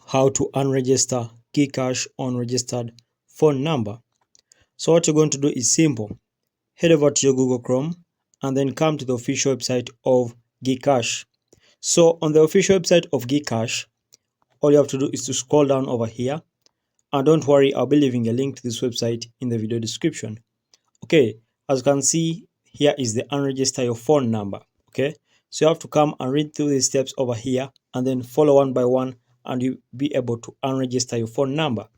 how to unregister Gcash on registered phone number. So what you're going to do is simple. Head over to your Google Chrome and then come to the official website of Gcash. So on the official website of Gcash, all you have to do is to scroll down over here. And don't worry, I'll be leaving a link to this website in the video description. Okay, as you can see, here is the unregister your phone number. Okay, so you have to come and read through these steps over here and then follow one by one, and you'll be able to unregister your phone number.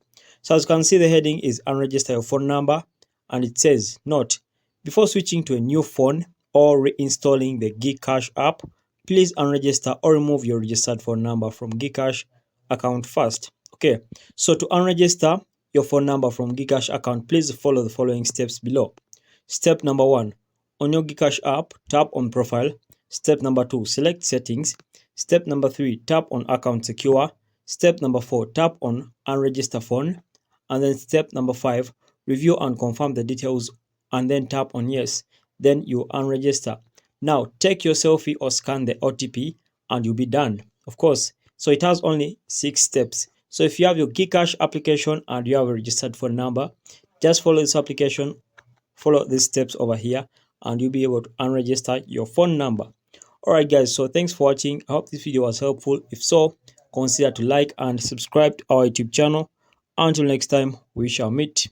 So as you can see, the heading is unregister your phone number, and it says, note, before switching to a new phone or reinstalling the Gcash app, please unregister or remove your registered phone number from Gcash account first. Okay, so to unregister your phone number from Gcash account, please follow the following steps below. Step number 1, on your Gcash app, tap on profile. Step number 2, select settings. Step number 3, tap on account secure. Step number 4, tap on unregister phone. And then step number 5, review and confirm the details, and then tap on yes. Then you unregister. Now take your selfie or scan the OTP and you'll be done. Of course, so it has only 6 steps. So if you have your Gcash application and you have a registered phone number, just follow this application, follow these steps over here, and you'll be able to unregister your phone number. Alright guys, so thanks for watching. I hope this video was helpful. If so, consider to like and subscribe to our YouTube channel. Until next time, we shall meet.